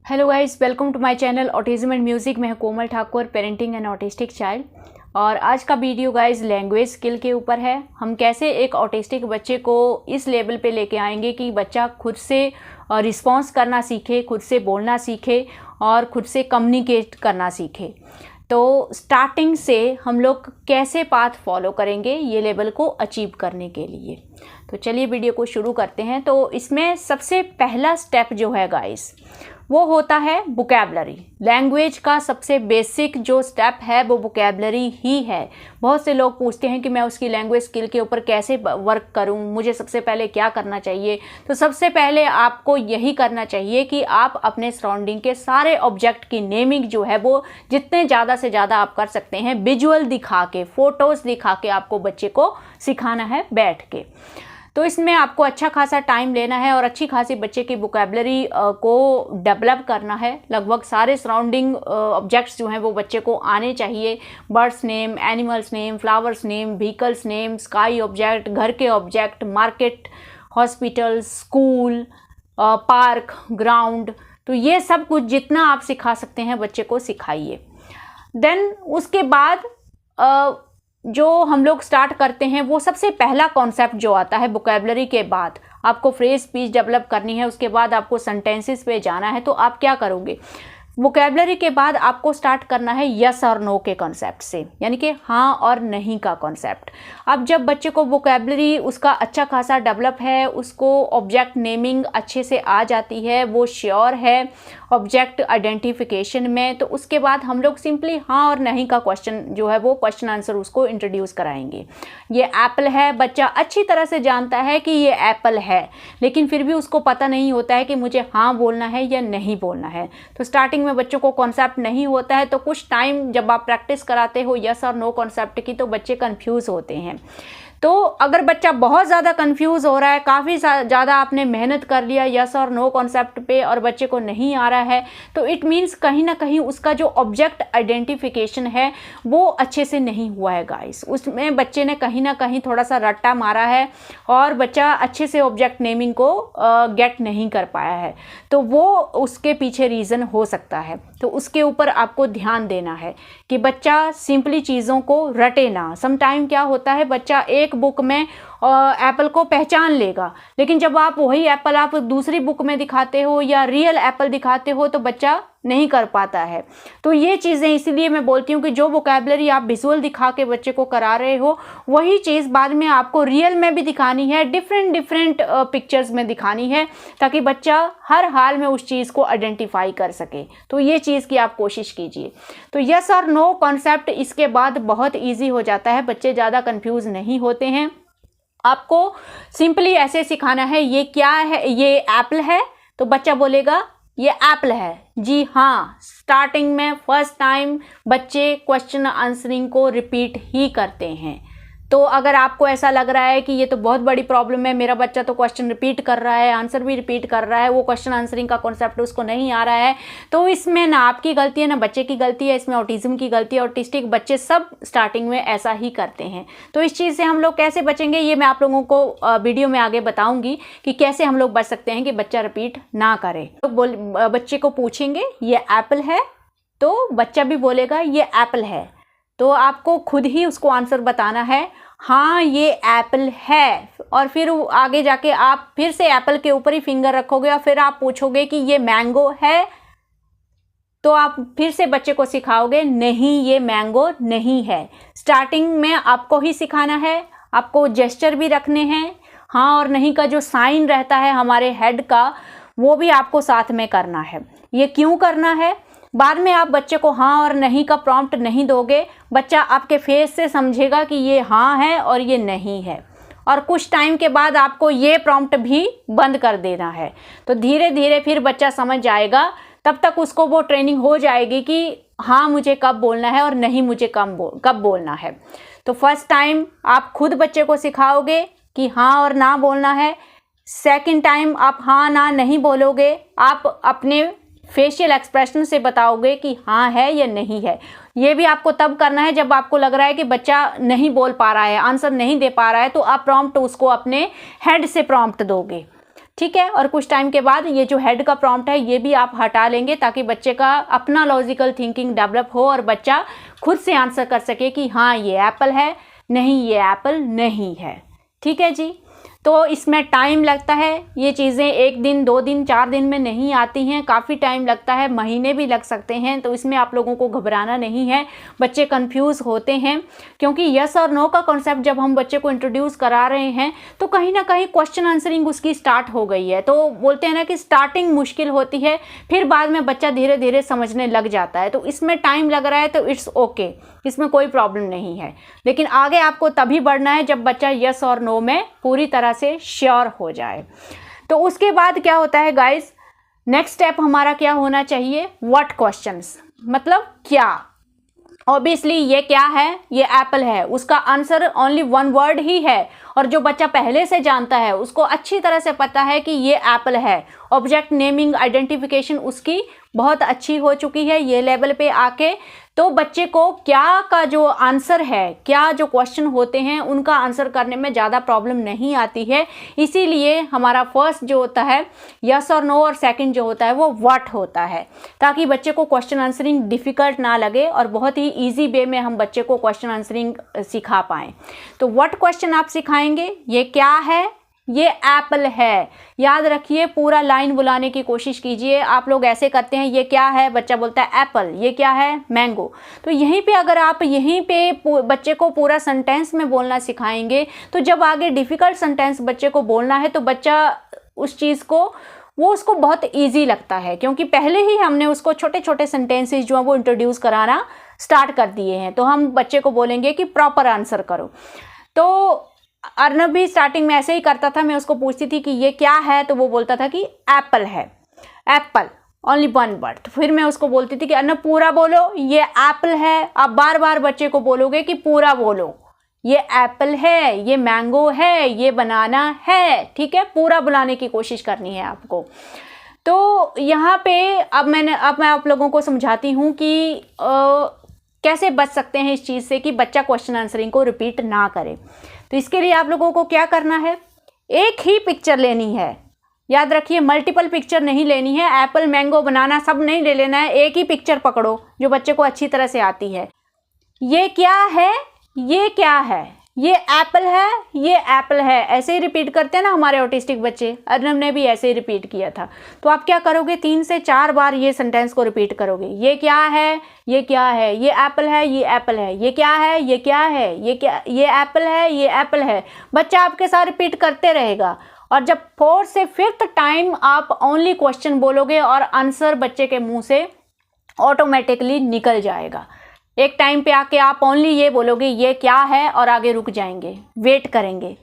Hello guys, welcome to my channel autism and music. मैं Komal Thakur, parenting and autistic child. और आज का video guys language skill के ऊपर है। हम कैसे एक ऑटिस्टिक बच्चे को इस लेवल पे लेके आएंगे कि बच्चा खुद से रिस्पॉन्स करना सीखे, खुद से बोलना सीखे और खुद से कम्युनिकेट करना सीखे। तो स्टार्टिंग से हम लोग कैसे पाथ फॉलो करेंगे ये लेवल को अचीव करने के लिए। तो चलिए वीडियो को शुरू करते हैं। तो इसमें सबसे पहला स्टेप जो है गाइस वो होता है वोकैबुलरी। लैंग्वेज का सबसे बेसिक जो स्टेप है वो वोकैबुलरी ही है। बहुत से लोग पूछते हैं कि मैं उसकी लैंग्वेज स्किल के ऊपर कैसे वर्क करूं, मुझे सबसे पहले क्या करना चाहिए। तो सबसे पहले आपको यही करना चाहिए कि आप अपने सराउंडिंग के सारे ऑब्जेक्ट की नेमिंग जो है वो जितने ज़्यादा से ज़्यादा आप कर सकते हैं विजुअल दिखा के, फ़ोटोज़ दिखा के आपको बच्चे को सिखाना है बैठ के। तो इसमें आपको अच्छा खासा टाइम लेना है और अच्छी खासी बच्चे की वोकैबुलरी को डेवलप करना है। लगभग सारे सराउंडिंग ऑब्जेक्ट्स जो हैं वो बच्चे को आने चाहिए। Birds name, animals name, flowers name, vehicles name, sky object, घर के object, market, hospital, school, park, ground. तो ये सब कुछ जितना आप सिखा सकते हैं बच्चे को सिखाइए। देन उसके बाद जो हम लोग स्टार्ट करते हैं वो सबसे पहला कॉन्सेप्ट जो आता है वोकैबुलरी के बाद आपको फ्रेज स्पीच डेवलप करनी है, उसके बाद आपको सेंटेंसेस पे जाना है। तो आप क्या करोगे, वोकैबुलरी के बाद आपको स्टार्ट करना है यस और नो के कॉन्सेप्ट से, यानी कि हाँ और नहीं का कॉन्सेप्ट। अब जब बच्चे को वोकैबुलरी उसका अच्छा खासा डेवलप है, उसको ऑब्जेक्ट नेमिंग अच्छे से आ जाती है, वो श्योर है ऑब्जेक्ट आइडेंटिफिकेशन में, तो उसके बाद हम लोग सिंपली हाँ और नहीं का क्वेश्चन जो है वो क्वेश्चन आंसर उसको इंट्रोड्यूस कराएंगे। ये एप्पल है, बच्चा अच्छी तरह से जानता है कि ये एप्पल है, लेकिन फिर भी उसको पता नहीं होता है कि मुझे हाँ बोलना है या नहीं बोलना है। तो स्टार्टिंग में बच्चों को कॉन्सेप्ट नहीं होता है, तो कुछ टाइम जब आप प्रैक्टिस कराते हो यस और नो कॉन्सेप्ट की तो बच्चे कंफ्यूज होते हैं। तो अगर बच्चा बहुत ज़्यादा कंफ्यूज हो रहा है, काफ़ी ज़्यादा आपने मेहनत कर लिया यस और नो कॉन्सेप्ट पे और बच्चे को नहीं आ रहा है, तो इट मीन्स कहीं ना कहीं उसका जो ऑब्जेक्ट आइडेंटिफिकेशन है वो अच्छे से नहीं हुआ है गाइस। उसमें बच्चे ने कहीं ना कहीं थोड़ा सा रट्टा मारा है और बच्चा अच्छे से ऑब्जेक्ट नेमिंग को गेट नहीं कर पाया है। तो वो उसके पीछे रीज़न हो सकता है। तो उसके ऊपर आपको ध्यान देना है कि बच्चा सिंपली चीज़ों को रटे ना। समटाइम क्या होता है, बच्चा एक बुक में एप्पल को पहचान लेगा, लेकिन जब आप वही एप्पल आप दूसरी बुक में दिखाते हो या रियल एप्पल दिखाते हो तो बच्चा नहीं कर पाता है। तो ये चीज़ें इसीलिए मैं बोलती हूँ कि जो वोकैबुलरी आप विजुअल दिखा के बच्चे को करा रहे हो वही चीज़ बाद में आपको रियल में भी दिखानी है, डिफरेंट पिक्चर्स में दिखानी है, ताकि बच्चा हर हाल में उस चीज़ को आइडेंटिफाई कर सके। तो ये चीज़ की आप कोशिश कीजिए। तो यस और नो कॉन्सेप्ट इसके बाद बहुत ईजी हो जाता है, बच्चे ज़्यादा कन्फ्यूज़ नहीं होते हैं। आपको सिंपली ऐसे सिखाना है, ये क्या है, ये एप्पल है, तो बच्चा बोलेगा ये एप्पल है, जी हाँ। स्टार्टिंग में फर्स्ट टाइम बच्चे क्वेश्चन आंसरिंग को रिपीट ही करते हैं। तो अगर आपको ऐसा लग रहा है कि ये तो बहुत बड़ी प्रॉब्लम है, मेरा बच्चा तो क्वेश्चन रिपीट कर रहा है, आंसर भी रिपीट कर रहा है, वो क्वेश्चन आंसरिंग का कॉन्सेप्ट उसको नहीं आ रहा है, तो इसमें ना आपकी गलती है ना बच्चे की गलती है, इसमें ऑटिज्म की गलती है। ऑटिस्टिक बच्चे सब स्टार्टिंग में ऐसा ही करते हैं। तो इस चीज़ से हम लोग कैसे बचेंगे ये मैं आप लोगों को वीडियो में आगे बताऊँगी कि कैसे हम लोग बच सकते हैं कि बच्चा रिपीट ना करे। तो बच्चे को पूछेंगे ये एप्पल है, तो बच्चा भी बोलेगा ये एप्पल है। तो आपको खुद ही उसको आंसर बताना है, हाँ ये एप्पल है, और फिर आगे जाके आप फिर से एप्पल के ऊपर ही फिंगर रखोगे और फिर आप पूछोगे कि ये मैंगो है, तो आप फिर से बच्चे को सिखाओगे नहीं ये मैंगो नहीं है। स्टार्टिंग में आपको ही सिखाना है, आपको जेस्चर भी रखने हैं, हाँ और नहीं का जो साइन रहता है हमारे हेड का वो भी आपको साथ में करना है। ये क्यों करना है, बाद में आप बच्चे को हाँ और नहीं का प्रॉम्प्ट नहीं दोगे, बच्चा आपके फेस से समझेगा कि ये हाँ है और ये नहीं है, और कुछ टाइम के बाद आपको ये प्रॉम्प्ट भी बंद कर देना है। तो धीरे धीरे फिर बच्चा समझ जाएगा, तब तक उसको वो ट्रेनिंग हो जाएगी कि हाँ मुझे कब बोलना है और नहीं मुझे कब बोलना है। तो फर्स्ट टाइम आप खुद बच्चे को सिखाओगे कि हाँ और ना बोलना है। सेकंड टाइम आप हाँ ना नहीं बोलोगे, आप अपने फेशियल एक्सप्रेशन से बताओगे कि हाँ है या नहीं है। ये भी आपको तब करना है जब आपको लग रहा है कि बच्चा नहीं बोल पा रहा है, आंसर नहीं दे पा रहा है, तो आप प्रॉम्प्ट उसको अपने हेड से प्रॉम्प्ट दोगे। ठीक है। और कुछ टाइम के बाद ये जो हेड का प्रॉम्प्ट है ये भी आप हटा लेंगे ताकि बच्चे का अपना लॉजिकल थिंकिंग डेवलप हो और बच्चा खुद से आंसर कर सके कि हाँ ये एप्पल है, नहीं ये एप्पल नहीं है। ठीक है जी। तो इसमें टाइम लगता है, ये चीज़ें 1 दिन 2 दिन 4 दिन में नहीं आती हैं, काफ़ी टाइम लगता है, महीने भी लग सकते हैं। तो इसमें आप लोगों को घबराना नहीं है। बच्चे कंफ्यूज होते हैं क्योंकि यस और नो का कॉन्सेप्ट जब हम बच्चे को इंट्रोड्यूस करा रहे हैं तो कहीं ना कहीं क्वेश्चन आंसरिंग उसकी स्टार्ट हो गई है। तो बोलते हैं ना कि स्टार्टिंग मुश्किल होती है, फिर बाद में बच्चा धीरे धीरे समझने लग जाता है। तो इसमें टाइम लग रहा है तो इट्स ओके, इसमें कोई प्रॉब्लम नहीं है। लेकिन आगे आपको तभी बढ़ना है जब बच्चा यस और नो में पूरी तरह से श्योर हो जाए। तो उसके बाद क्या होता है गाइस, नेक्स्ट स्टेप हमारा क्या होना चाहिए, व्हाट क्वेश्चंस, मतलब क्या। ऑब्वियसली ये क्या है, ये एप्पल है, उसका आंसर ओनली 1 वर्ड ही है। और जो बच्चा पहले से जानता है उसको अच्छी तरह से पता है कि ये एप्पल है। ऑब्जेक्ट नेमिंग आइडेंटिफिकेशन उसकी बहुत अच्छी हो चुकी है ये लेवल पे आके। तो बच्चे को क्या का जो आंसर है, क्या जो क्वेश्चन होते हैं उनका आंसर करने में ज़्यादा प्रॉब्लम नहीं आती है। इसीलिए हमारा फर्स्ट जो होता है यस और नो, और सेकंड जो होता है वो व्हाट होता है, ताकि बच्चे को क्वेश्चन आंसरिंग डिफ़िकल्ट ना लगे और बहुत ही ईजी वे में हम बच्चे को क्वेश्चन आंसरिंग सिखा पाएँ। तो व्हाट क्वेश्चन आप सिखाएंगे, ये क्या है, ये एप्पल है। याद रखिए, पूरा लाइन बुलाने की कोशिश कीजिए। आप लोग ऐसे करते हैं, ये क्या है, बच्चा बोलता है एप्पल, ये क्या है, मैंगो। तो यहीं पे अगर आप यहीं पे बच्चे को पूरा सेंटेंस में बोलना सिखाएंगे तो जब आगे डिफ़िकल्ट सेंटेंस बच्चे को बोलना है तो बच्चा उस चीज़ को उसको बहुत ईजी लगता है, क्योंकि पहले ही हमने उसको छोटे छोटे सेंटेंसेस जो हैं वो इंट्रोड्यूस कराना स्टार्ट कर दिए हैं। तो हम बच्चे को बोलेंगे कि प्रॉपर आंसर करो। तो अर्नब भी स्टार्टिंग में ऐसे ही करता था, मैं उसको पूछती थी कि ये क्या है तो वो बोलता था कि एप्पल है, एप्पल, ओनली 1 वर्ड। तो फिर मैं उसको बोलती थी कि अर्नब पूरा बोलो, ये एप्पल है। आप बार बार बच्चे को बोलोगे कि पूरा बोलो, ये एप्पल है, ये मैंगो है, ये बनाना है। ठीक है, पूरा बुलाने की कोशिश करनी है आपको। तो यहाँ पे अब मैं आप लोगों को समझाती हूँ कि कैसे बच सकते हैं इस चीज़ से कि बच्चा क्वेश्चन आंसरिंग को रिपीट ना करे। तो इसके लिए आप लोगों को क्या करना है, एक ही पिक्चर लेनी है। याद रखिए, मल्टीपल पिक्चर नहीं लेनी है। एप्पल, मैंगो, बनाना सब नहीं ले लेना है। एक ही पिक्चर पकड़ो जो बच्चे को अच्छी तरह से आती है। ये क्या है, ये क्या है, ये एप्पल है, ये एप्पल है। ऐसे ही रिपीट करते हैं ना हमारे ऑटिस्टिक बच्चे। अर्नब ने भी ऐसे ही रिपीट किया था। तो आप क्या करोगे, 3 से 4 बार ये सेंटेंस को रिपीट करोगे। ये क्या है, ये क्या है, ये एप्पल है, ये एप्पल है, ये क्या है, ये क्या है, ये क्या, ये एप्पल है, ये एप्पल है। बच्चा आपके साथ रिपीट करते रहेगा। और जब 4th से 5th टाइम आप ओनली क्वेश्चन बोलोगे और आंसर बच्चे के मुंह से ऑटोमेटिकली निकल जाएगा। एक टाइम पे आके आप ओनली ये बोलोगे ये क्या है और आगे रुक जाएंगे, वेट करेंगे,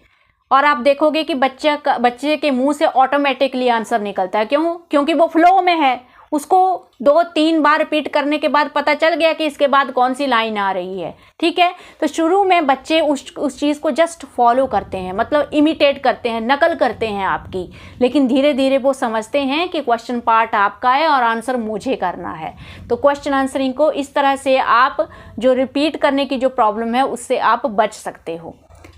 और आप देखोगे कि बच्चे के मुंह से ऑटोमेटिकली आंसर निकलता है। क्यों? क्योंकि वो फ्लो में है। उसको 2-3 बार रिपीट करने के बाद पता चल गया कि इसके बाद कौन सी लाइन आ रही है। ठीक है, तो शुरू में बच्चे उस चीज़ को जस्ट फॉलो करते हैं, मतलब इमिटेट करते हैं, नकल करते हैं आपकी। लेकिन धीरे धीरे वो समझते हैं कि क्वेश्चन पार्ट आपका है और आंसर मुझे करना है। तो क्वेश्चन आंसरिंग को इस तरह से आप जो रिपीट करने की जो प्रॉब्लम है उससे आप बच सकते हो।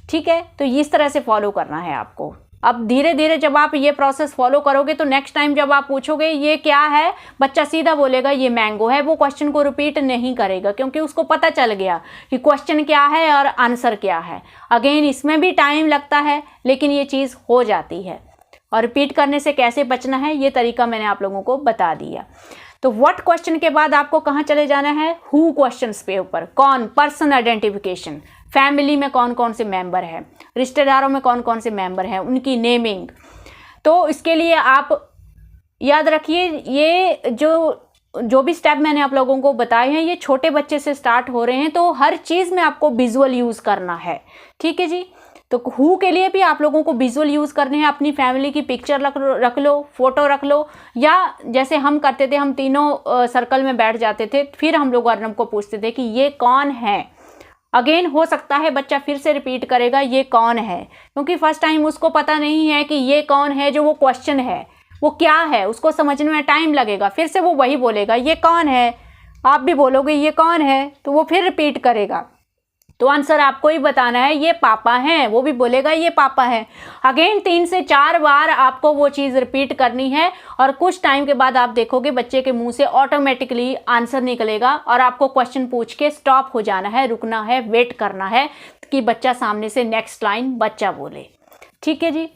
ठीक है, तो इस तरह से फॉलो करना है आपको। अब धीरे धीरे जब आप ये प्रोसेस फॉलो करोगे तो नेक्स्ट टाइम जब आप पूछोगे ये क्या है, बच्चा सीधा बोलेगा ये मैंगो है। वो क्वेश्चन को रिपीट नहीं करेगा क्योंकि उसको पता चल गया कि क्वेश्चन क्या है और आंसर क्या है। अगेन इसमें भी टाइम लगता है लेकिन ये चीज़ हो जाती है। और रिपीट करने से कैसे बचना है ये तरीका मैंने आप लोगों को बता दिया। तो व्हाट क्वेश्चन के बाद आपको कहाँ चले जाना है, हु क्वेश्चंस पे ऊपर। कौन, पर्सन आइडेंटिफिकेशन, फैमिली में कौन कौन से मेंबर हैं, रिश्तेदारों में कौन कौन से मेंबर हैं, उनकी नेमिंग। तो इसके लिए आप याद रखिए ये जो भी स्टेप मैंने आप लोगों को बताए हैं ये छोटे बच्चे से स्टार्ट हो रहे हैं। तो हर चीज़ में आपको विजुअल यूज़ करना है। ठीक है जी। तो हु के लिए भी आप लोगों को विजुअल यूज़ करने हैं। अपनी फैमिली की पिक्चर रख लो, फोटो रख लो, या जैसे हम करते थे, हम तीनों सर्कल में बैठ जाते थे, फिर हम लोग अर्नब को पूछते थे कि ये कौन है। अगेन हो सकता है बच्चा फिर से रिपीट करेगा ये कौन है, क्योंकि फर्स्ट टाइम उसको पता नहीं है कि ये कौन है। जो वो क्वेश्चन है वो क्या है उसको समझने में टाइम लगेगा। फिर से वो वही बोलेगा ये कौन है। आप भी बोलोगे ये कौन है तो वो फिर रिपीट करेगा। तो आंसर आपको ही बताना है, ये पापा हैं, वो भी बोलेगा ये पापा है। अगेन 3 से 4 बार आपको वो चीज़ रिपीट करनी है और कुछ टाइम के बाद आप देखोगे बच्चे के मुंह से ऑटोमेटिकली आंसर निकलेगा और आपको क्वेश्चन पूछ के स्टॉप हो जाना है, रुकना है, वेट करना है कि बच्चा सामने से नेक्स्ट लाइन बच्चा बोले। ठीक है जी।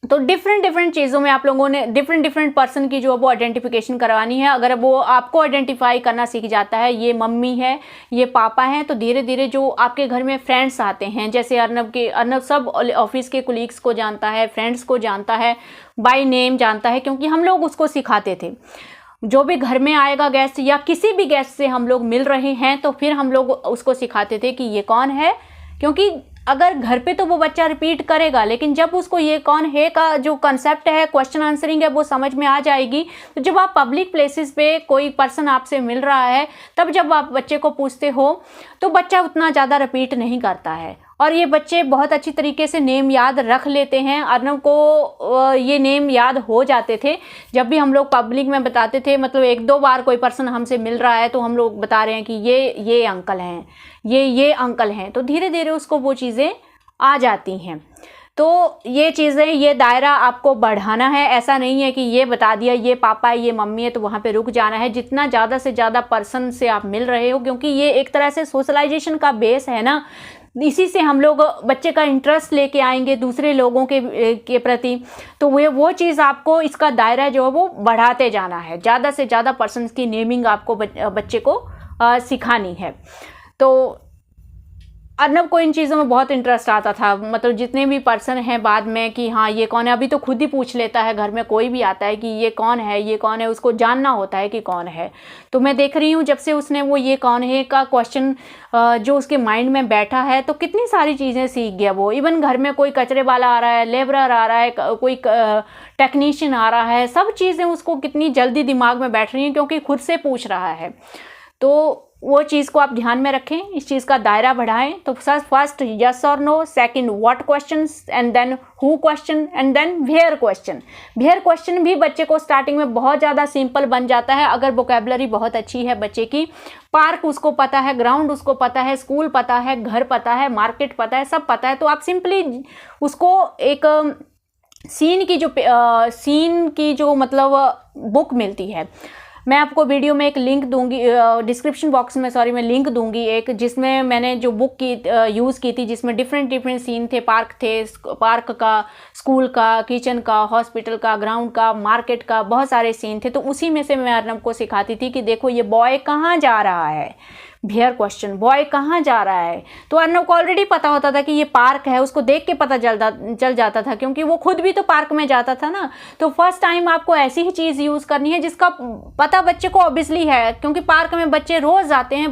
तो डिफरेंट चीज़ों में आप लोगों ने डिफरेंट पर्सन की जो वो आइडेंटिफिकेशन करवानी है। अगर वो आपको आइडेंटिफाई करना सीख जाता है, ये मम्मी है, ये पापा हैं, तो धीरे धीरे जो आपके घर में फ्रेंड्स आते हैं, जैसे अर्नब सब ऑफिस के कुलीग्स को जानता है, फ्रेंड्स को जानता है, बाय नेम जानता है, क्योंकि हम लोग उसको सिखाते थे। जो भी घर में आएगा गेस्ट या किसी भी गेस्ट से हम लोग मिल रहे हैं तो फिर हम लोग उसको सिखाते थे कि ये कौन है, क्योंकि अगर घर पे तो वो बच्चा रिपीट करेगा, लेकिन जब उसको ये कौन है का जो कंसेप्ट है, क्वेश्चन आंसरिंग है, वो समझ में आ जाएगी। तो जब आप पब्लिक प्लेसेस पे कोई पर्सन आपसे मिल रहा है, तब जब आप बच्चे को पूछते हो तो बच्चा उतना ज़्यादा रिपीट नहीं करता है और ये बच्चे बहुत अच्छी तरीके से नेम याद रख लेते हैं। अर्नब को ये नेम याद हो जाते थे जब भी हम लोग पब्लिक में बताते थे, मतलब 1-2 बार कोई पर्सन हमसे मिल रहा है तो हम लोग बता रहे हैं कि ये अंकल हैं, ये अंकल हैं, तो धीरे धीरे उसको वो चीज़ें आ जाती हैं। तो ये चीज़ें, ये दायरा आपको बढ़ाना है। ऐसा नहीं है कि ये बता दिया ये पापा है, ये मम्मी है, तो वहाँ पे रुक जाना है। जितना ज़्यादा से ज़्यादा पर्सन से आप मिल रहे हो, क्योंकि ये एक तरह से सोशलाइजेशन का बेस है ना, इसी से हम लोग बच्चे का इंटरेस्ट लेके आएंगे दूसरे लोगों के प्रति। तो वो चीज़ आपको, इसका दायरा जो है वो बढ़ाते जाना है। ज़्यादा से ज़्यादा पर्सन्स की नेमिंग आपको बच्चे को सिखानी है। तो अर्नब को इन चीज़ों में बहुत इंटरेस्ट आता था, मतलब जितने भी पर्सन हैं बाद में कि हाँ ये कौन है, अभी तो खुद ही पूछ लेता है, घर में कोई भी आता है कि ये कौन है, ये कौन है, उसको जानना होता है कि कौन है। तो मैं देख रही हूँ जब से उसने वो ये कौन है का क्वेश्चन जो उसके माइंड में बैठा है, तो कितनी सारी चीज़ें सीख गया वो। इवन घर में कोई कचरे वाला आ रहा है, लेबरर आ रहा है, कोई टेक्नीशियन आ रहा है, सब चीज़ें उसको कितनी जल्दी दिमाग में बैठ रही हैं क्योंकि खुद से पूछ रहा है। तो वो चीज़ को आप ध्यान में रखें, इस चीज़ का दायरा बढ़ाएं। तो फर्स्ट यस और no, second what questions, and then who question, and then where question. Where question भी बच्चे को स्टार्टिंग में बहुत ज़्यादा सिंपल बन जाता है अगर वोकैबुलरी बहुत अच्छी है बच्चे की। पार्क उसको पता है, ग्राउंड उसको पता है, स्कूल पता है, घर पता है, मार्केट पता है, सब पता है। तो आप सिंपली उसको एक सीन की जो मतलब बुक मिलती है, मैं आपको वीडियो में एक लिंक दूंगी, डिस्क्रिप्शन बॉक्स में सॉरी मैं लिंक दूंगी एक, जिसमें मैंने जो बुक की यूज़ की थी, जिसमें डिफरेंट सीन थे, पार्क का, स्कूल का, किचन का, हॉस्पिटल का, ग्राउंड का, मार्केट का, बहुत सारे सीन थे। तो उसी में से मैं अर्नब को सिखाती थी कि देखो ये बॉय कहाँ जा रहा है, वेयर क्वेश्चन, बॉय कहाँ जा रहा है। तो अर्नब को ऑलरेडी पता होता था कि ये पार्क है, उसको देख के पता चल जाता था क्योंकि वो खुद भी तो पार्क में जाता था ना। तो फर्स्ट टाइम आपको ऐसी ही चीज़ यूज़ करनी है जिसका पता बच्चे को ऑब्वियसली है, क्योंकि पार्क में बच्चे रोज़ जाते हैं,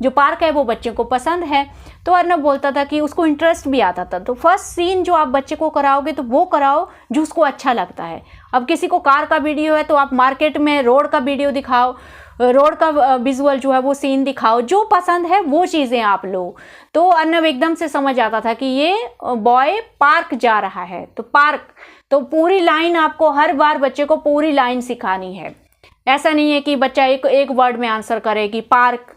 जो पार्क है वो बच्चे को पसंद है। तो अर्नब बोलता था कि उसको इंटरेस्ट भी आता था। तो फर्स्ट सीन जो आप बच्चे को कराओगे तो वो कराओ जो उसको अच्छा लगता है। अब किसी को कार का वीडियो है तो आप मार्केट में रोड का वीडियो दिखाओ, रोड का विजुअल जो है वो सीन दिखाओ, जो पसंद है वो चीज़ें आप लो। तो अर्नब एकदम से समझ आता था कि ये बॉय पार्क जा रहा है। तो पार्क, तो पूरी लाइन आपको हर बार बच्चे को पूरी लाइन सिखानी है। ऐसा नहीं है कि बच्चा एक वर्ड में आंसर करे कि पार्क,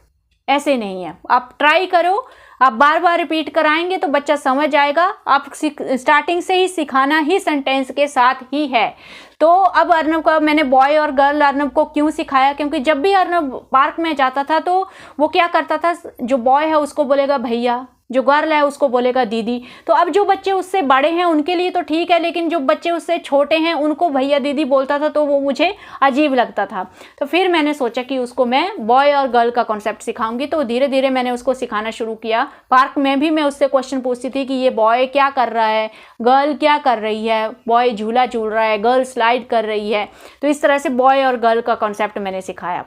ऐसे नहीं है। आप ट्राई करो, आप बार बार रिपीट कराएंगे तो बच्चा समझ आएगा। आप स्टार्टिंग से ही सिखाना ही सेंटेंस के साथ ही है। तो अब अर्नब का मैंने बॉय और गर्ल अर्नब को क्यों सिखाया, क्योंकि जब भी अर्नब पार्क में जाता था तो वो क्या करता था, जो बॉय है उसको बोलेगा भैया, जो गर्ल है उसको बोलेगा दीदी। तो अब जो बच्चे उससे बड़े हैं उनके लिए तो ठीक है, लेकिन जो बच्चे उससे छोटे हैं उनको भैया दीदी बोलता था तो वो मुझे अजीब लगता था। तो फिर मैंने सोचा कि उसको मैं बॉय और गर्ल का कॉन्सेप्ट सिखाऊंगी। तो धीरे धीरे मैंने उसको सिखाना शुरू किया। पार्क में भी मैं उससे क्वेश्चन पूछती थी कि ये बॉय क्या कर रहा है, गर्ल क्या कर रही है, बॉय झूला झूल रहा है, गर्ल स्लाइड कर रही है। तो इस तरह से बॉय और गर्ल का कॉन्सेप्ट मैंने सिखाया।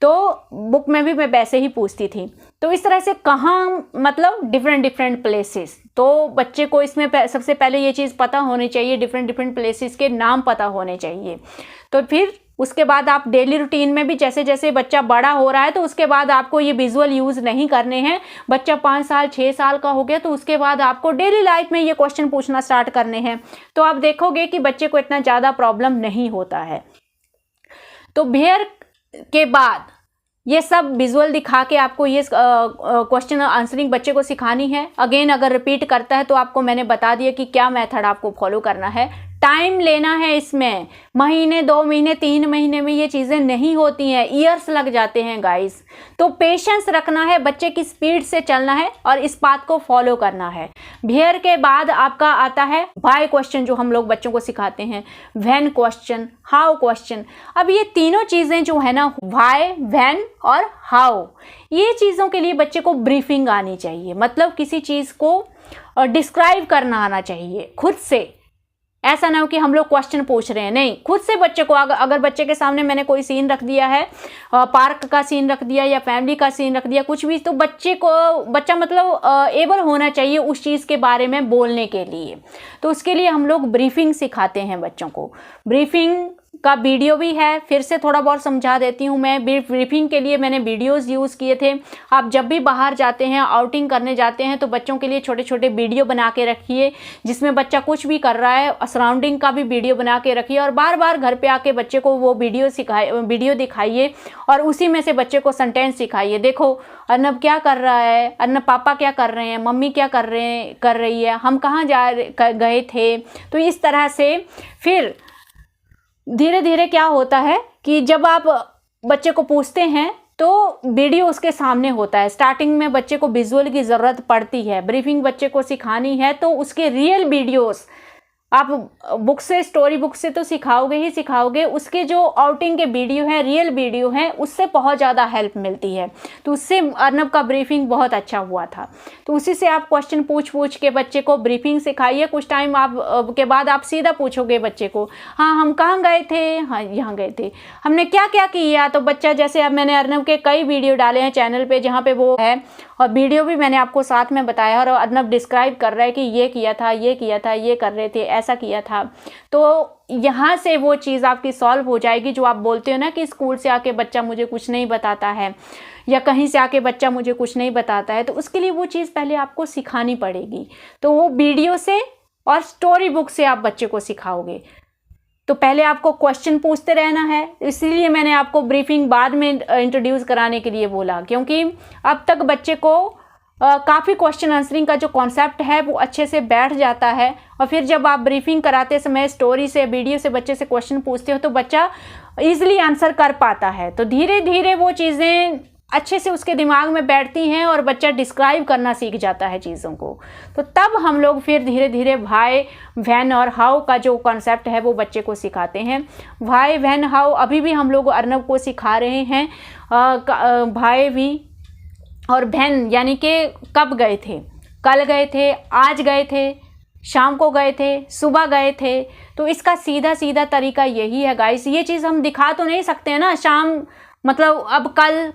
तो बुक में भी मैं वैसे ही पूछती थी। तो इस तरह से कहाँ, मतलब डिफरेंट प्लेसेस। तो बच्चे को इसमें सबसे पहले ये चीज़ पता होनी चाहिए, डिफरेंट प्लेसेस के नाम पता होने चाहिए। तो फिर उसके बाद आप डेली रूटीन में भी जैसे जैसे बच्चा बड़ा हो रहा है तो उसके बाद आपको ये विजुअल यूज़ नहीं करने हैं। बच्चा 5 साल 6 साल का हो गया तो उसके बाद आपको डेली लाइफ में ये क्वेश्चन पूछना स्टार्ट करने हैं। तो आप देखोगे कि बच्चे को इतना ज़्यादा प्रॉब्लम नहीं होता है। तो वेयर के बाद ये सब विजुअल दिखा के आपको ये क्वेश्चन आंसरिंग बच्चे को सिखानी है। अगेन अगर रिपीट करता है तो आपको मैंने बता दिया कि क्या मेथड आपको फॉलो करना है। टाइम लेना है इसमें, महीने 2 महीने 3 महीने में ये चीज़ें नहीं होती हैं, ईयर्स लग जाते हैं गाइस। तो पेशेंस रखना है, बच्चे की स्पीड से चलना है और इस बात को फॉलो करना है। वेयर के बाद आपका आता है व्हाई क्वेश्चन, जो हम लोग बच्चों को सिखाते हैं, व्हेन क्वेश्चन, हाउ क्वेश्चन। अब ये तीनों चीज़ें जो है ना, व्हाई, व्हेन और हाउ, ये चीज़ों के लिए बच्चे को ब्रीफिंग आनी चाहिए। मतलब किसी चीज़ को डिस्क्राइब करना आना चाहिए खुद से। ऐसा ना हो कि हम लोग क्वेश्चन पूछ रहे हैं, नहीं, खुद से बच्चे को अगर बच्चे के सामने मैंने कोई सीन रख दिया है, पार्क का सीन रख दिया या फैमिली का सीन रख दिया, कुछ भी, तो बच्चा मतलब एबल होना चाहिए उस चीज़ के बारे में बोलने के लिए। तो उसके लिए हम लोग ब्रीफिंग सिखाते हैं बच्चों को। ब्रीफिंग का वीडियो भी है, फिर से थोड़ा बहुत समझा देती हूँ मैं। ब्रीफिंग के लिए मैंने वीडियोस यूज़ किए थे। आप जब भी बाहर जाते हैं, आउटिंग करने जाते हैं, तो बच्चों के लिए छोटे छोटे वीडियो बना के रखिए, जिसमें बच्चा कुछ भी कर रहा है, सराउंडिंग का भी वीडियो बना के रखिए और बार बार घर पे आके बच्चे को वो वीडियो दिखाइए और उसी में से बच्चे को सेंटेंस सिखाइए। देखो अर्नब क्या कर रहा है, अर्नब पापा क्या कर रहे हैं, मम्मी क्या कर रही है, हम कहाँ गए थे। तो इस तरह से फिर धीरे धीरे क्या होता है कि जब आप बच्चे को पूछते हैं तो वीडियो उसके सामने होता है। स्टार्टिंग में बच्चे को विजुअल की ज़रूरत पड़ती है। ब्रीफिंग बच्चे को सिखानी है तो उसके रियल वीडियोस आप बुक से, स्टोरी बुक से तो सिखाओगे ही सिखाओगे, उसके जो आउटिंग के वीडियो हैं, रियल वीडियो हैं, उससे बहुत ज़्यादा हेल्प मिलती है। तो उससे अर्नब का ब्रीफिंग बहुत अच्छा हुआ था। तो उसी से आप क्वेश्चन पूछ के बच्चे को ब्रीफिंग सिखाइए। कुछ टाइम आप के बाद आप सीधा पूछोगे बच्चे को, हाँ हम कहाँ गए थे, हाँ यहाँ गए थे, हमने क्या क्या किया। तो बच्चा, जैसे अब मैंने अर्नब के कई वीडियो डाले हैं चैनल पे जहाँ पे वो है और वीडियो भी मैंने आपको साथ में बताया और अर्नब डिस्क्राइब कर रहा है कि ये किया था, ये किया था, ये कर रहे थे, ऐसा किया था। तो यहाँ से वो चीज़ आपकी सॉल्व हो जाएगी। जो आप बोलते हो ना कि स्कूल से आके बच्चा मुझे कुछ नहीं बताता है या कहीं से आके बच्चा मुझे कुछ नहीं बताता है, तो उसके लिए वो चीज़ पहले आपको सिखानी पड़ेगी। तो वो वीडियो से और स्टोरी बुक से आप बच्चे को सिखाओगे। तो पहले आपको क्वेश्चन पूछते रहना है, इसीलिए मैंने आपको ब्रीफिंग बाद में इंट्रोड्यूस कराने के लिए बोला, क्योंकि अब तक बच्चे को काफ़ी क्वेश्चन आंसरिंग का जो कॉन्सेप्ट है वो अच्छे से बैठ जाता है। और फिर जब आप ब्रीफिंग कराते समय स्टोरी से, वीडियो से बच्चे से क्वेश्चन पूछते हो तो बच्चा ईजिली आंसर कर पाता है। तो धीरे धीरे वो चीज़ें अच्छे से उसके दिमाग में बैठती हैं और बच्चा डिस्क्राइब करना सीख जाता है चीज़ों को। तो तब हम लोग फिर धीरे धीरे व्हाई, व्हेन और हाउ का जो कॉन्सेप्ट है वो बच्चे को सिखाते हैं। व्हाई, व्हेन, हाउ अभी भी हम लोग अर्नब को सिखा रहे हैं। व्हाई भी और व्हेन यानी कि कब गए थे, कल गए थे, आज गए थे, शाम को गए थे, सुबह गए थे। तो इसका सीधा सीधा तरीका यही है गाइस। ये चीज़ हम दिखा तो नहीं सकते हैं ना, शाम मतलब अब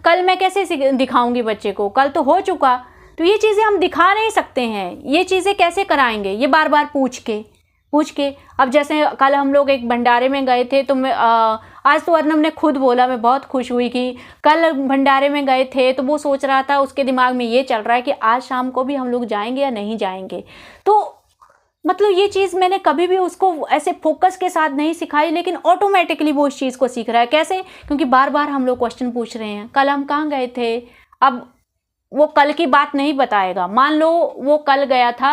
कल मैं कैसे दिखाऊंगी बच्चे को, कल तो हो चुका। तो ये चीज़ें हम दिखा नहीं सकते हैं। ये चीज़ें कैसे कराएंगे, ये बार बार पूछ के। अब जैसे कल हम लोग एक भंडारे में गए थे, तो मैं आज तो अर्नब ने खुद बोला, मैं बहुत खुश हुई कि कल भंडारे में गए थे। तो वो सोच रहा था, उसके दिमाग में ये चल रहा है कि आज शाम को भी हम लोग जाएंगे या नहीं जाएंगे। तो मतलब ये चीज़ मैंने कभी भी उसको ऐसे फोकस के साथ नहीं सिखाई, लेकिन ऑटोमेटिकली वो इस चीज़ को सीख रहा है। कैसे? क्योंकि बार बार हम लोग क्वेश्चन पूछ रहे हैं, कल हम कहाँ गए थे। अब वो कल की बात नहीं बताएगा। मान लो वो कल गया था,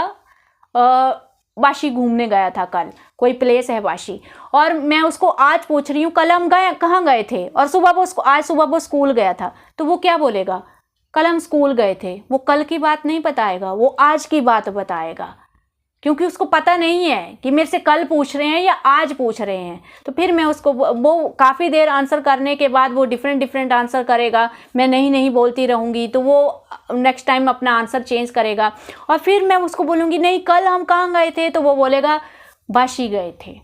वाशी घूमने गया था, कल कोई प्लेस है वाशी, और मैं उसको आज पूछ रही हूँ कल हम कहाँ गए थे, और आज सुबह वो स्कूल गया था। तो वो क्या बोलेगा? कल हम स्कूल गए थे। वो कल की बात नहीं बताएगा, वो आज की बात बताएगा, क्योंकि उसको पता नहीं है कि मेरे से कल पूछ रहे हैं या आज पूछ रहे हैं। तो फिर मैं उसको, वो काफ़ी देर आंसर करने के बाद वो डिफरेंट आंसर करेगा, मैं नहीं बोलती रहूँगी, तो वो नेक्स्ट टाइम अपना आंसर चेंज करेगा। और फिर मैं उसको बोलूँगी नहीं कल हम कहाँ गए थे, तो वो बोलेगा वाशी गए थे।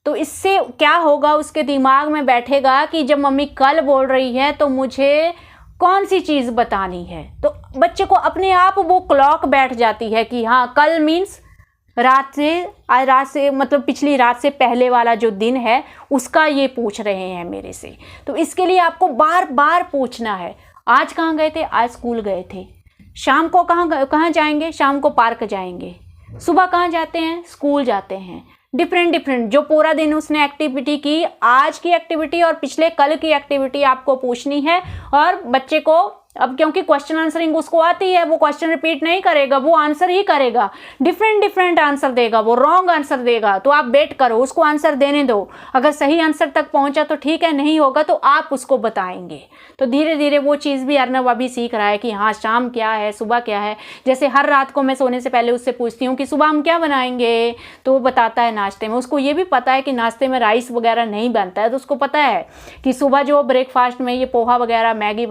तो इससे क्या होगा, उसके दिमाग में बैठेगा कि जब मम्मी कल बोल रही है तो मुझे कौन सी चीज़ बतानी है। तो बच्चे को अपने आप वो क्लॉक बैठ जाती है कि हाँ कल मीन्स रात से मतलब पिछली रात से पहले वाला जो दिन है उसका ये पूछ रहे हैं मेरे से। तो इसके लिए आपको बार बार पूछना है, आज कहाँ गए थे, आज स्कूल गए थे। शाम को कहाँ जाएंगे, शाम को पार्क जाएंगे। सुबह कहाँ जाते हैं, स्कूल जाते हैं। डिफरेंट डिफरेंट जो पूरा दिन उसने एक्टिविटी की, आज की एक्टिविटी और पिछले कल की एक्टिविटी आपको पूछनी है। और बच्चे को अब क्योंकि क्वेश्चन आंसरिंग उसको आती है, वो क्वेश्चन रिपीट नहीं करेगा, वो आंसर ही करेगा, डिफरेंट डिफरेंट आंसर देगा, वो रॉन्ग आंसर देगा। तो आप वेट करो, उसको आंसर देने दो। अगर सही आंसर तक पहुंचा तो ठीक है, नहीं होगा तो आप उसको बताएंगे। तो धीरे धीरे वो चीज़ भी अर्नब अभी सीख रहा है कि हाँ शाम क्या है, सुबह क्या है। जैसे हर रात को मैं सोने से पहले उससे पूछती हूँ कि सुबह हम क्या बनाएंगे, तो वो बताता है नाश्ते में। उसको ये भी पता है कि नाश्ते में राइस वगैरह नहीं बनता है, तो उसको पता है कि सुबह जो ब्रेकफास्ट में ये पोहा वगैरह, मैगी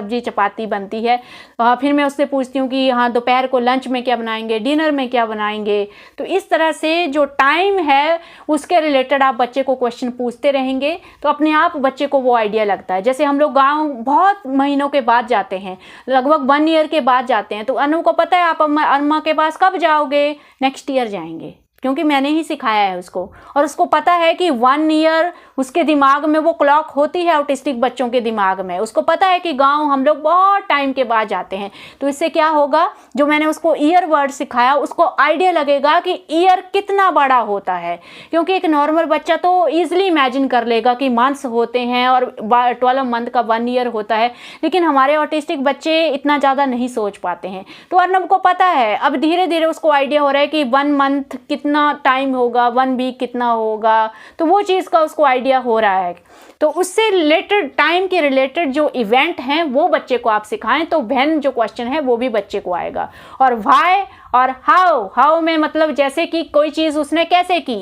सब्जी चपाती बनती है। फिर मैं उससे पूछती हूँ कि हाँ दोपहर को लंच में क्या बनाएंगे, डिनर में क्या बनाएंगे। तो इस तरह से जो टाइम है उसके रिलेटेड आप बच्चे को क्वेश्चन पूछते रहेंगे तो अपने आप बच्चे को वो आइडिया लगता है। जैसे हम लोग गांव बहुत महीनों के बाद जाते हैं, लगभग 1 ईयर के बाद जाते हैं, तो अनु को पता है आप अम्मा के पास कब जाओगे, नेक्स्ट ईयर जाएंगे, क्योंकि मैंने ही सिखाया है उसको। और उसको पता है कि 1 ईयर उसके दिमाग में वो क्लॉक होती है ऑटिस्टिक बच्चों के दिमाग में। उसको पता है कि गांव हम लोग बहुत टाइम के बाद जाते हैं। तो इससे क्या होगा, जो मैंने उसको ईयर वर्ड सिखाया उसको आइडिया लगेगा कि ईयर कितना बड़ा होता है। क्योंकि एक नॉर्मल बच्चा तो ईजिली इमेजिन कर लेगा कि मंथ्स होते हैं और 12 मंथ का 1 ईयर होता है, लेकिन हमारे ऑटिस्टिक बच्चे इतना ज़्यादा नहीं सोच पाते हैं। तो अर्नब को पता है, अब धीरे धीरे उसको आइडिया हो रहा है कि 1 मंथ कितना टाइम होगा, 1 वीक कितना होगा। तो वो चीज़ का उसको आइडिया हो रहा है। तो उससे रिलेटेड, टाइम के रिलेटेड जो इवेंट हैं वो बच्चे को आप सिखाएं तो व्हेन जो क्वेश्चन है वो भी बच्चे को आएगा। और व्हाई और हाउ में मतलब जैसे कि कोई चीज़ उसने कैसे की।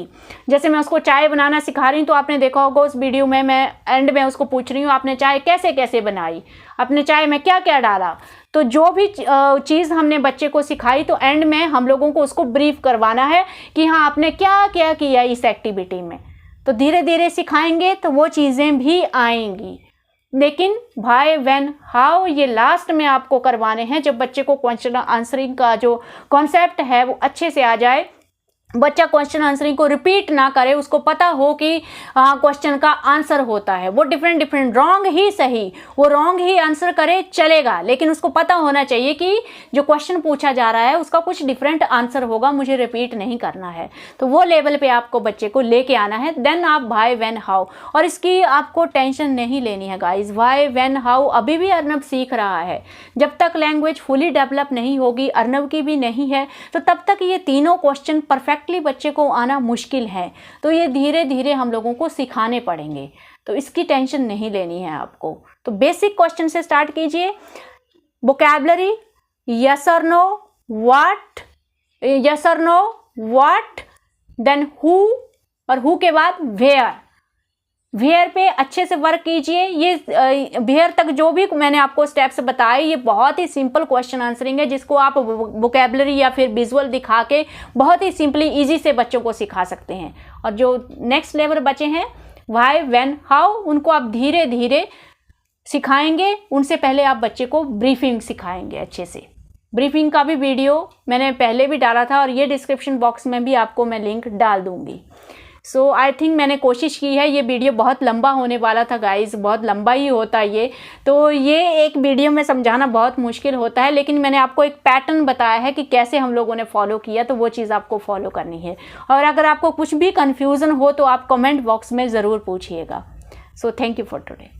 जैसे मैं उसको चाय बनाना सिखा रही हूँ तो आपने देखा होगा उस वीडियो में मैं एंड में उसको पूछ रही हूँ आपने चाय कैसे कैसे बनाई, आपने चाय में क्या क्या डाला। तो जो भी चीज़ हमने बच्चे को सिखाई तो एंड में हम लोगों को उसको ब्रीफ करवाना है कि हाँ आपने क्या क्या किया इस एक्टिविटी में। तो धीरे धीरे सिखाएंगे तो वो चीज़ें भी आएंगी। लेकिन व्हाई, व्हेन, हाउ ये लास्ट में आपको करवाने हैं जब बच्चे को क्वेश्चन आंसरिंग का जो कॉन्सेप्ट है वो अच्छे से आ जाए। बच्चा क्वेश्चन आंसरिंग को रिपीट ना करे, उसको पता हो कि क्वेश्चन का आंसर होता है। वो डिफरेंट डिफरेंट रॉन्ग ही सही, वो रॉन्ग ही आंसर करे चलेगा, लेकिन उसको पता होना चाहिए कि जो क्वेश्चन पूछा जा रहा है उसका कुछ डिफरेंट आंसर होगा, मुझे रिपीट नहीं करना है। तो वो लेवल पे आपको बच्चे को लेके आना है। देन आप व्हाई, व्हेन, हाउ। और इसकी आपको टेंशन नहीं लेनी है गाइज। व्हाई, व्हेन, हाउ अभी भी अर्नब सीख रहा है। जब तक लैंग्वेज फुली डेवलप नहीं होगी, अर्नब की भी नहीं है, तो तब तक ये तीनों क्वेश्चन परफेक्ट बच्चे को आना मुश्किल है। तो ये धीरे धीरे हम लोगों को सिखाने पड़ेंगे, तो इसकी टेंशन नहीं लेनी है आपको। तो बेसिक क्वेश्चन से स्टार्ट कीजिए। वोकैबुलरी यस और नो, व्हाट, यस और नो, व्हाट, देन हु, और हु के बाद वेयर। वेयर पे अच्छे से वर्क कीजिए। ये वेयर तक जो भी मैंने आपको स्टेप्स बताए ये बहुत ही सिंपल क्वेश्चन आंसरिंग है, जिसको आप वोकैबुलरी या फिर विजुअल दिखा के बहुत ही सिंपली इजी से बच्चों को सिखा सकते हैं। और जो नेक्स्ट लेवल बचे हैं व्हाई, व्हेन, हाउ, उनको आप धीरे धीरे सिखाएंगे। उनसे पहले आप बच्चे को ब्रीफिंग सिखाएंगे अच्छे से। ब्रीफिंग का भी वीडियो मैंने पहले भी डाला था और ये डिस्क्रिप्शन बॉक्स में भी आपको मैं लिंक डाल दूंगी। सो आई थिंक मैंने कोशिश की है। ये वीडियो बहुत लंबा होने वाला था गाइस, बहुत लंबा ही होता है ये। तो ये एक वीडियो में समझाना बहुत मुश्किल होता है, लेकिन मैंने आपको एक पैटर्न बताया है कि कैसे हम लोगों ने फॉलो किया, तो वो चीज़ आपको फॉलो करनी है। और अगर आपको कुछ भी कन्फ्यूज़न हो तो आप कमेंट बॉक्स में ज़रूर पूछिएगा। So thank you for today.